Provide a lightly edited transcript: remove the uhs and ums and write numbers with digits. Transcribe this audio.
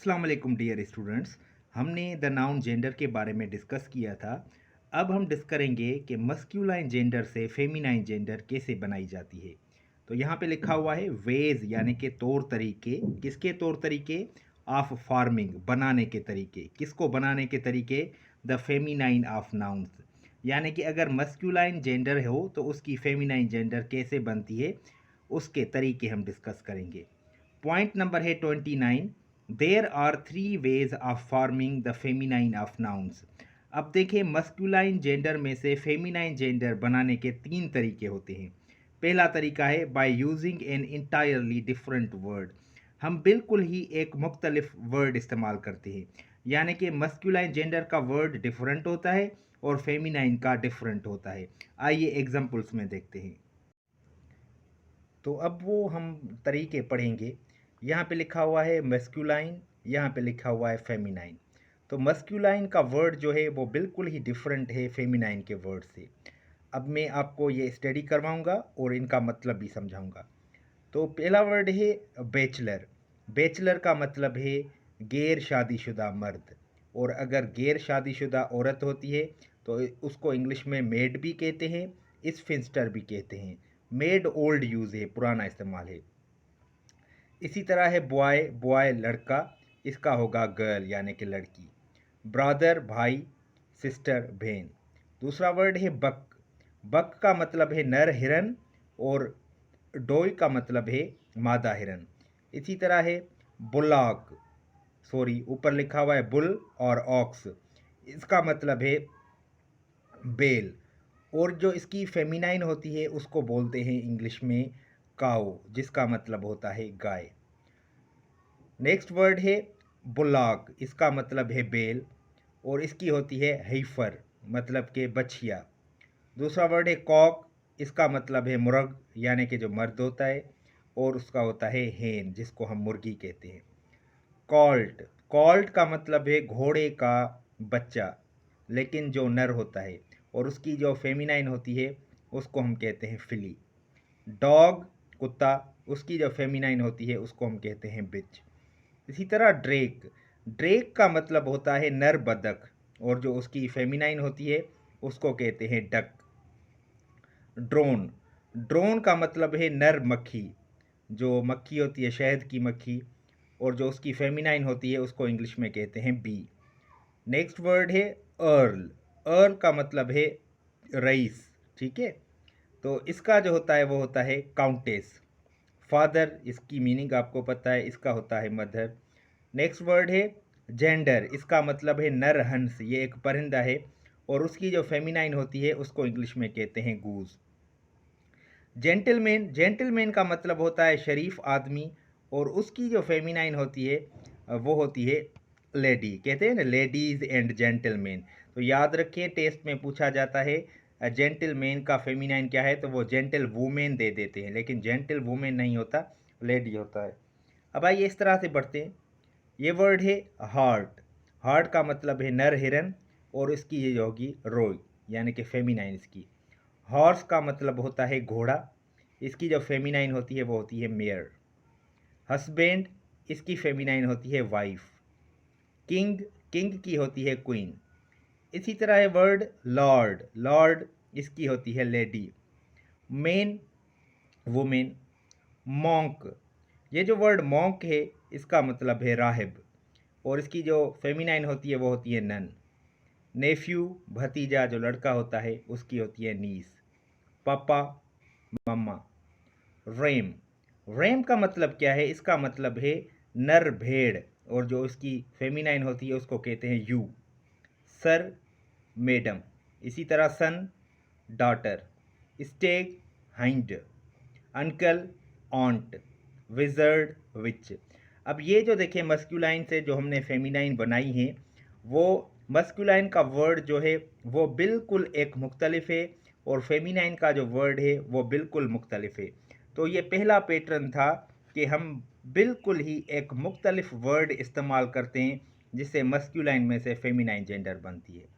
अस्सलाम वालेकुम dear students. हमने द नाउन जेंडर के बारे में डिस्कस किया था। अब हम डिस्कस करेंगे कि मस्क्यूलाइन जेंडर से फेमिनाइन जेंडर कैसे बनाई जाती है। तो यहाँ पे लिखा हुआ है वेज यानी कि तौर तरीके। किसके तौर तरीके? ऑफ फार्मिंग, बनाने के तरीके। किसको बनाने के तरीके? The feminine of nouns. यानी कि अगर मस्क्यूलाइन जेंडर हो तो उसकी फेमिनाइन जेंडर कैसे बनती है, उसके तरीके हम डिस्कस करेंगे। पॉइंट नंबर है 29। There are three ways of forming the feminine of nouns. अब देखिए, मस्कुलाइन जेंडर में से फेमिनाइन जेंडर बनाने के तीन तरीके होते हैं। पहला तरीका है by using an entirely different word. हम बिल्कुल ही एक मुख्तलिफ वर्ड इस्तेमाल करते हैं, यानी कि मस्कुलाइन जेंडर का वर्ड डिफरेंट होता है और फेमिनाइन का डिफरेंट होता है। आइए एग्जाम्पल्स में देखते हैं। तो अब वो हम तरीके पढ़ेंगे। यहाँ पे लिखा हुआ है मस्कुलाइन, यहाँ पे लिखा हुआ है फेमिनाइन। तो मस्कुलाइन का वर्ड जो है वो बिल्कुल ही डिफरेंट है फेमिनाइन के वर्ड से। अब मैं आपको ये स्टडी करवाऊँगा और इनका मतलब भी समझाऊँगा। तो पहला वर्ड है बैचलर। बैचलर का मतलब है गैर शादीशुदा मर्द, और अगर गैर शादीशुदा औरत होती है तो उसको इंग्लिश में मेड भी कहते हैं, स्फिंस्टर भी कहते हैं। मेड ओल्ड यूज़ है, पुराना इस्तेमाल है। इसी तरह है बॉय, बॉय लड़का, इसका होगा गर्ल यानी कि लड़की। ब्रदर भाई, सिस्टर बहन। दूसरा वर्ड है बक। बक का मतलब है नर हिरन, और डोई का मतलब है मादा हिरन। इसी तरह है बुलॉक, सॉरी ऊपर लिखा हुआ है बुल और ऑक्स, इसका मतलब है बेल। और जो इसकी फेमिनाइन होती है उसको बोलते हैं इंग्लिश में काऊ, जिसका मतलब होता है गाय। नेक्स्ट वर्ड है बुलाक, इसका मतलब है बेल, और इसकी होती है heifer, मतलब के बछिया। दूसरा वर्ड है कॉक, इसका मतलब है मुर्ग यानी कि जो मर्द होता है, और उसका होता है हेन, जिसको हम मुर्गी कहते हैं। कॉल्ट, कॉल्ट का मतलब है घोड़े का बच्चा, लेकिन जो नर होता है, और उसकी जो फेमिनाइन होती है उसको हम कहते हैं फिली। डॉग कुत्ता, उसकी जो फेमिनाइन होती है उसको हम कहते हैं बिच। इसी तरह ड्रेक, ड्रेक का मतलब होता है नर बदक, और जो उसकी फेमिनाइन होती है उसको कहते हैं डक। ड्रोन, ड्रोन का मतलब है नर मक्खी, जो मक्खी होती है शहद की मक्खी, और जो उसकी फेमिनाइन होती है उसको इंग्लिश में कहते हैं बी। नेक्स्ट वर्ड है अर्ल। अर्ल का मतलब है रईस, ठीक है। तो इसका जो होता है वो होता है काउंटेस। फादर, इसकी मीनिंग आपको पता है, इसका होता है मदर। नेक्स्ट वर्ड है जेंडर, इसका मतलब है नर हंस, ये एक परिंदा है, और उसकी जो फेमिनाइन होती है उसको इंग्लिश में कहते हैं गूज। जेंटलमैन, जेंटलमैन का मतलब होता है शरीफ आदमी, और उसकी जो फेमिनाइन होती है वो होती है लेडी, कहते हैं ना लेडीज़ एंड जेंटलमैन। तो याद रखें, टेस्ट में पूछा जाता है जेंटलमैन का फेमिनाइन क्या है, तो वो जेंटल वुमेन दे देते हैं, लेकिन जेंटल वुमेन नहीं होता, लेडी होता है। अब आइए इस तरह से बढ़ते हैं। ये वर्ड है हार्ट। हार्ट का मतलब है नर हिरन, और इसकी ये होगी रोय यानी कि फेमिनाइन इसकी। हॉर्स का मतलब होता है घोड़ा, इसकी जो फेमिनाइन होती है वो होती है मेयर। हस्बैंड, इसकी फेमिनाइन होती है वाइफ। किंग, किंग की होती है क्वीन। इसी तरह है वर्ड लॉर्ड, लॉर्ड इसकी होती है लेडी। Main, women. मॉन्क, ये जो वर्ड मॉन्क है इसका मतलब है राहिब, और इसकी जो फेमिनाइन होती है वो होती है नन। नेफ्यू, भतीजा जो लड़का होता है उसकी होती है नीस। पापा, मम्मा। रेम, रेम का मतलब क्या है? इसका मतलब है नर भेड़, और जो इसकी फेमिनाइन होती है उसको कहते हैं यू। Sir, madam. इसी तरह son, daughter. Stag, hind. Uncle, aunt. Wizard, witch. अब ये जो देखें मस्कुलाइन से जो हमने फेमिनाइन बनाई हैं, वो मस्कुलाइन का वर्ड जो है वो बिल्कुल एक मुख्तलिफ है, और फेमिनाइन का जो वर्ड है वो बिल्कुल मुख्तलिफ है। तो ये पहला पैटर्न था कि हम बिल्कुल ही एक मुख्तलिफ वर्ड इस्तेमाल करते हैं जिससे मस्कुलाइन में से फेमिनाइन जेंडर बनती है।